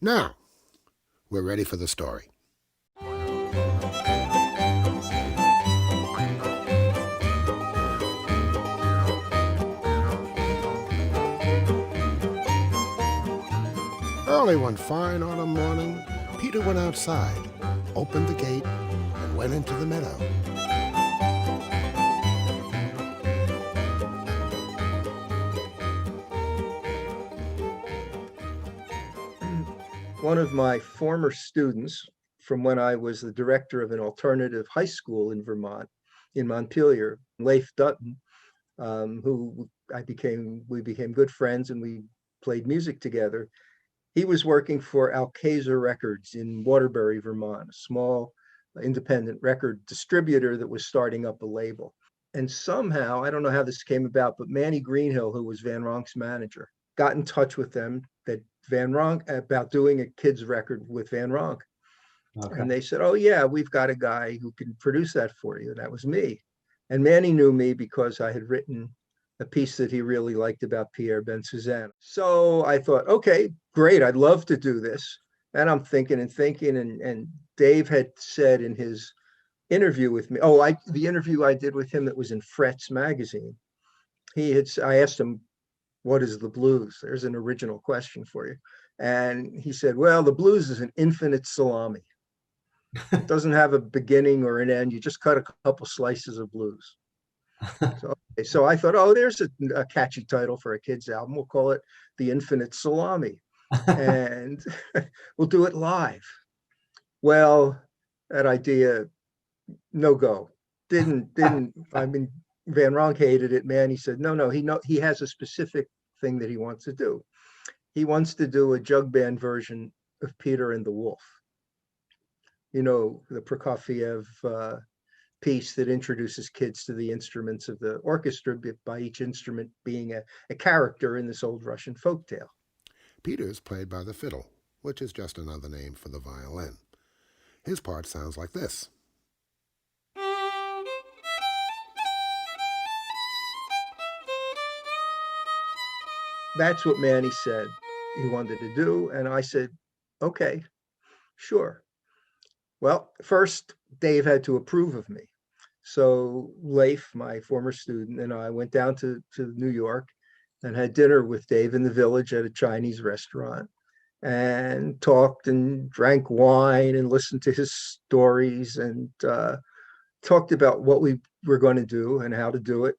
Now, we're ready for the story. Early one fine autumn morning, Peter went outside, opened the gate, and went into the meadow. One of my former students from when I was the director of an alternative high school in Vermont, in Montpelier, Leif Dutton, who we became good friends and we played music together. He was working for Alcazar Records in Waterbury, Vermont, a small independent record distributor that was starting up a label. And somehow, I don't know how this came about, but Manny Greenhill, who was Van Ronk's manager, got in touch with them that Van Ronk about doing a kids record with Van Ronk. Okay. And they said, "Oh yeah, we've got a guy who can produce that for you." And that was me. And Manny knew me because I had written a piece that he really liked about Pierre Bensoussan. So I thought, okay, great, I'd love to do this. And I'm thinking and thinking, and Dave had said in his interview with me, the interview I did with him that was in Frets magazine, I asked him, what is the blues? There's an original question for you. And he said, well, the blues is an infinite salami. It doesn't have a beginning or an end. You just cut a couple slices of blues. So I thought, oh, there's a catchy title for a kid's album. We'll call it The Infinite Salami. And we'll do it live. Well, that idea, no go. Didn't, I mean, Van Ronk hated it, man. He said, no, he has a specific thing that he wants to do. He wants to do a jug band version of Peter and the Wolf. You know, the Prokofiev piece that introduces kids to the instruments of the orchestra by each instrument being a character in this old Russian folktale. Peter's played by the fiddle, which is just another name for the violin. His part sounds like this. That's what Manny said he wanted to do. And I said, okay, sure. Well, first, Dave had to approve of me. So Leif, my former student, and I went down to New York and had dinner with Dave in the Village at a Chinese restaurant and talked and drank wine and listened to his stories and talked about what we were going to do and how to do it.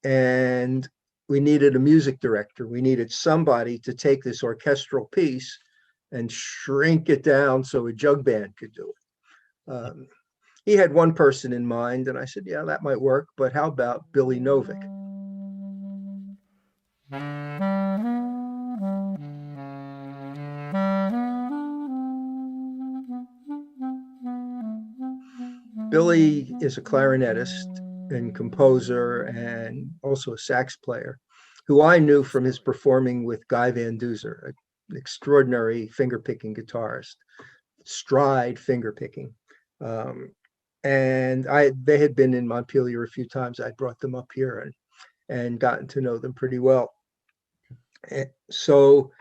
And we needed a music director. We needed somebody to take this orchestral piece and shrink it down so a jug band could do it. He had one person in mind, and I said, yeah, that might work, but how about Billy Novick? Billy is a clarinetist and composer and also a sax player who I knew from his performing with Guy Van Duzer, an extraordinary finger-picking guitarist, stride finger-picking. And they had been in Montpelier a few times. I brought them up here and gotten to know them pretty well. And so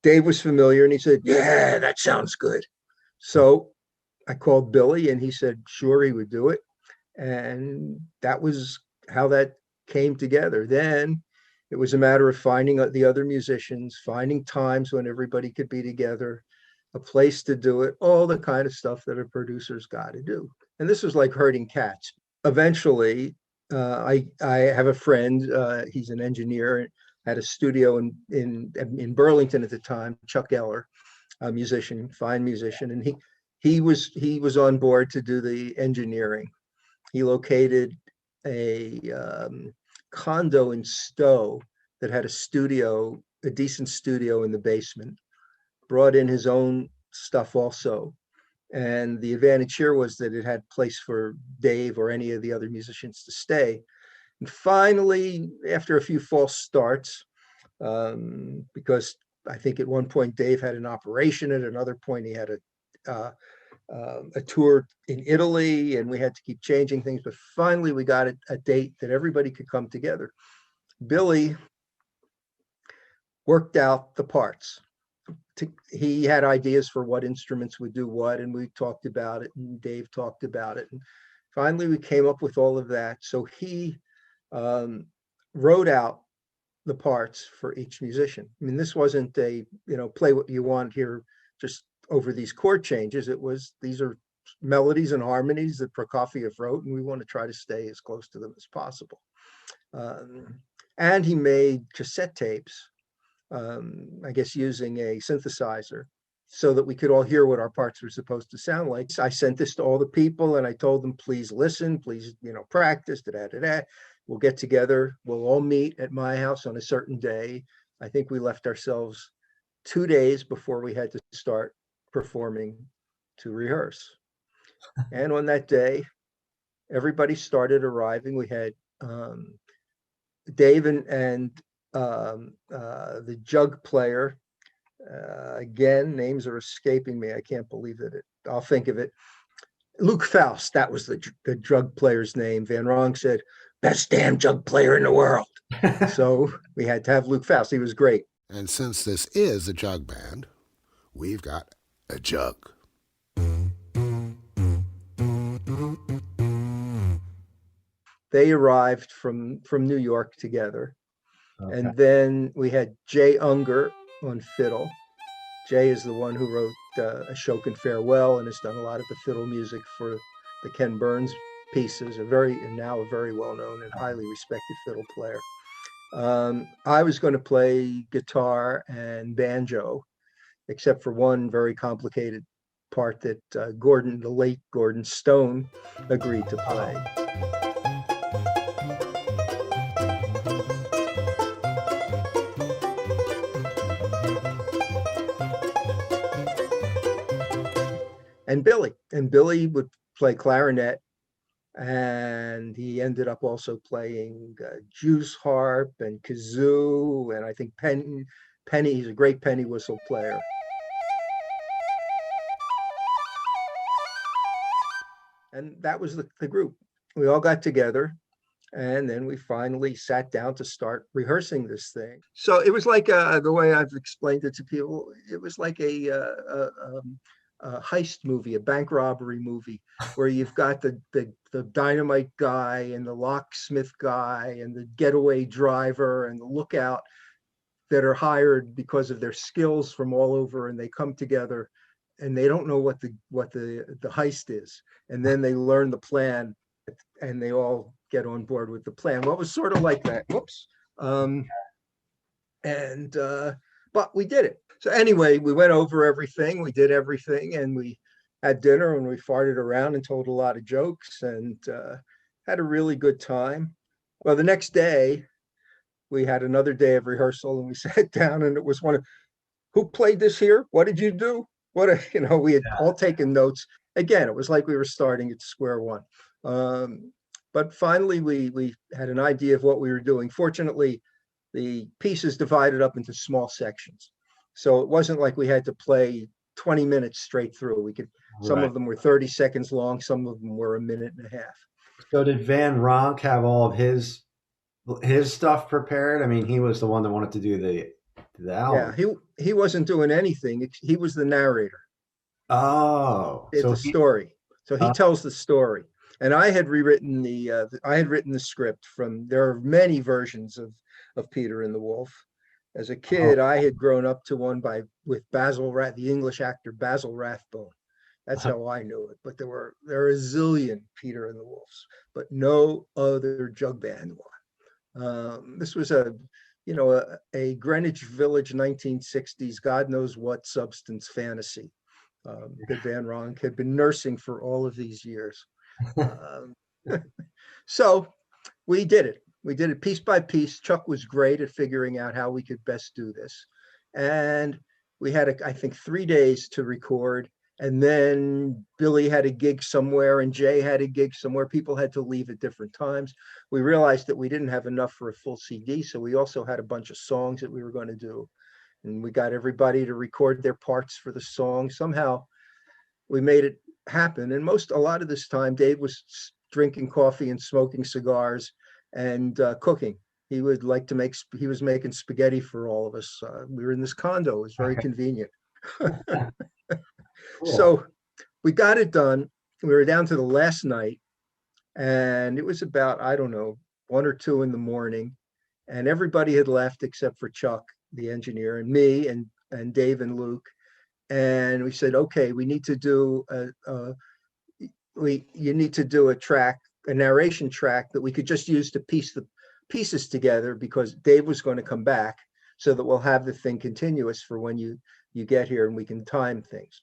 Dave was familiar and he said, yeah, that sounds good. So I called Billy and he said, sure, he would do it. And that was how that came together. Then it was a matter of finding the other musicians, finding times when everybody could be together, a place to do it, all the kind of stuff that a producer's got to do. And this was like herding cats. Eventually, I have a friend, he's an engineer, had a studio in Burlington at the time, Chuck Eller, a musician, fine musician, and he was on board to do the engineering. He located a condo in Stowe that had a decent studio in the basement, brought in his own stuff also. And the advantage here was that it had place for Dave or any of the other musicians to stay. And finally, after a few false starts, because I think at one point Dave had an operation, at another point he had a tour in Italy, and we had to keep changing things. But finally, we got a date that everybody could come together. Billy worked out the parts. he had ideas for what instruments would do what, and we talked about it, and Dave talked about it. And finally, we came up with all of that. So he wrote out the parts for each musician. I mean, this wasn't a, play what you want here, just over these chord changes. These are melodies and harmonies that Prokofiev wrote, and we want to try to stay as close to them as possible. And he made cassette tapes, I guess using a synthesizer, so that we could all hear what our parts were supposed to sound like. So I sent this to all the people, and I told them, please listen, please, practice, da-da-da-da. We'll get together. We'll all meet at my house on a certain day. I think we left ourselves 2 days before we had to start performing to rehearse. And on that day, everybody started arriving. We had Dave and the jug player. Again, names are escaping me. I can't believe it. I'll think of it. Luke Faust, that was the jug player's name. Van Ronk said, best damn jug player in the world. So we had to have Luke Faust. He was great. And since this is a jug band, we've got a jug. They arrived from New York together. Okay. And then we had Jay Unger on fiddle. Jay is the one who wrote Ashokan Farewell and has done a lot of the fiddle music for the Ken Burns pieces, now a very well-known and highly respected fiddle player. I was going to play guitar and banjo, except for one very complicated part that the late Gordon Stone, agreed to play. And Billy would play clarinet, and he ended up also playing Jew's harp and kazoo, and I think penny. He's a great penny whistle player. And that was the group. We all got together, and then we finally sat down to start rehearsing this thing. So it was like the way I've explained it to people. It was like a heist movie, a bank robbery movie, where you've got the dynamite guy and the locksmith guy and the getaway driver and the lookout that are hired because of their skills from all over, and they come together and they don't know what the heist is, and then they learn the plan and they all get on board with the plan. Well, it was sort of like that. Whoops. But we did it. So anyway, we went over everything, we did everything, and we had dinner and we farted around and told a lot of jokes and had a really good time. Well, the next day, we had another day of rehearsal, and we sat down, and it was who played this here? What did you do? We had all taken notes. Again, it was like we were starting at square one. But finally, we had an idea of what we were doing. Fortunately, the pieces divided up into small sections. So it wasn't like we had to play 20 minutes straight through. Some of them were 30 seconds long. Some of them were a minute and a half. So did Van Ronk have all of his stuff prepared? I mean, he was the one that wanted to do the album. Yeah, he wasn't doing anything. He was the narrator. Oh, It's a story. So he tells the story. And I had rewritten the script there are many versions of Peter and the Wolf. As a kid, I had grown up to one with the English actor Basil Rathbone. That's how I knew it. But there are a zillion Peter and the Wolves, but no other jug band one. This was a Greenwich Village 1960s, God knows what substance fantasy that Van Ronk had been nursing for all of these years. So we did it. We did it piece by piece. Chuck was great at figuring out how we could best do this. And we had, I think, 3 days to record. And then Billy had a gig somewhere and Jay had a gig somewhere. People had to leave at different times. We realized that we didn't have enough for a full CD. So we also had a bunch of songs that we were going to do. And we got everybody to record their parts for the song. Somehow we made it happen. And a lot of this time, Dave was drinking coffee and smoking cigars and cooking. He would like to he was making spaghetti for all of us. We were in this condo. It was very convenient. Cool. So we got it done. We were down to the last night, and it was about, I don't know, 1 or 2 in the morning, and everybody had left except for Chuck, the engineer, and me and Dave and Luke. And we said, okay, we need to do you need to do a narration track that we could just use to piece the pieces together, because Dave was going to come back, so that we'll have the thing continuous for when you get here and we can time things.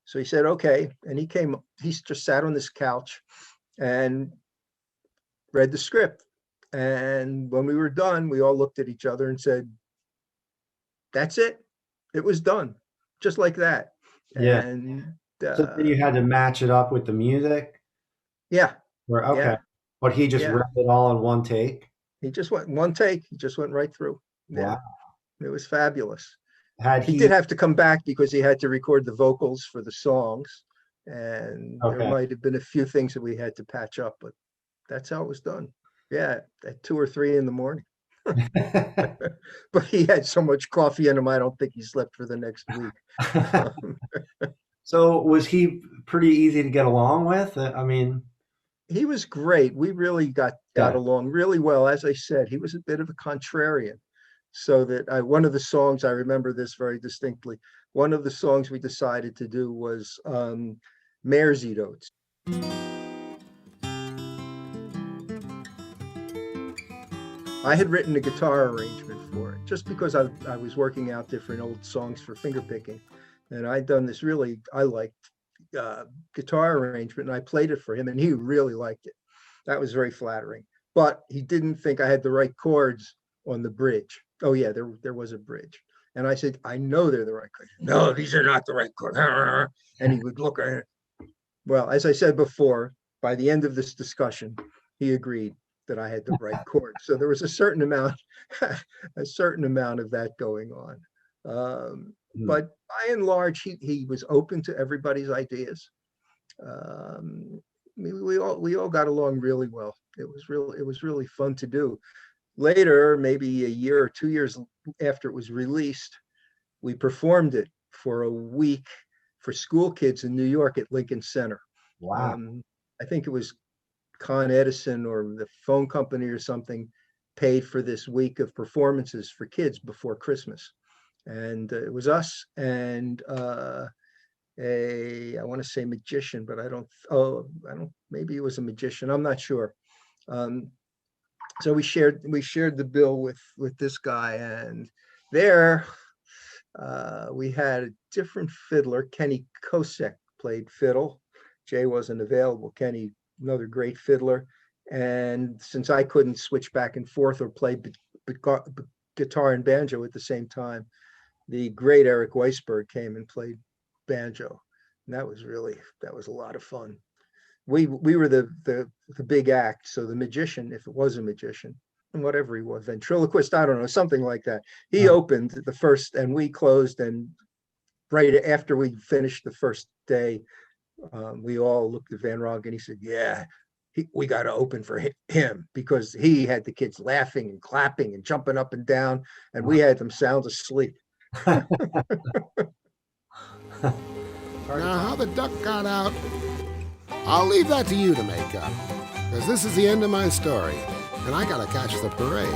So he said, okay. And he just sat on this couch and read the script. And when we were done, we all looked at each other and said, that's it. It was done. Just like that. Yeah. And So then you had to match it up with the music? yeah. Okay. Yeah. But he just Yeah. read it all in one take? He just went one take. He just went right through. Yeah. Wow. It was fabulous. Had He did have to come back because he had to record the vocals for the songs. And Okay. there might have been a few things that we had to patch up, but that's how it was done. Yeah, at 2 or 3 in the morning. But he had so much coffee in him, I don't think he slept for the next week. So was he pretty easy to get along with? I mean, He was great. We really got Yeah. along really well. As I said, he was a bit of a contrarian. So that one of the songs, I remember this very distinctly. One of the songs we decided to do was Mersey Notes. I had written a guitar arrangement for it just because I was working out different old songs for fingerpicking. And I'd done this really, I liked guitar arrangement, and I played it for him, and he really liked it. That was very flattering. But he didn't think I had the right chords on the bridge. Oh yeah, there was a bridge. And I said, I know they're the right chords. No, these are not the right chords. And he would look at it. Well, as I said before, by the end of this discussion, he agreed that I had the right chord. So there was a certain amount of that going on. But by and large, he was open to everybody's ideas. We all got along really well. It was really fun to do. Later, maybe a year or 2 years after it was released, we performed it for a week for school kids in New York at Lincoln Center. Wow. I think it was Con Edison or the phone company or something paid for this week of performances for kids before Christmas. And it was us and I want to say magician, but I don't, maybe it was a magician. I'm not sure. So we shared the bill with this guy, and there we had a different fiddler. Kenny Kosek played fiddle. Jay wasn't available. Kenny, another great fiddler. And since I couldn't switch back and forth or play guitar and banjo at the same time, the great Eric Weisberg came and played banjo. And that was a lot of fun. We were the big act. So the magician, if it was a magician, and whatever he was, ventriloquist, I don't know, something like that. He opened the first and we closed. And right after we finished the first day, we all looked at Van Ronk and he said, yeah, we got to open for him, because he had the kids laughing and clapping and jumping up and down, and we had them sound asleep. Now, how the duck got out, I'll leave that to you to make up, because this is the end of my story, and I gotta catch the parade.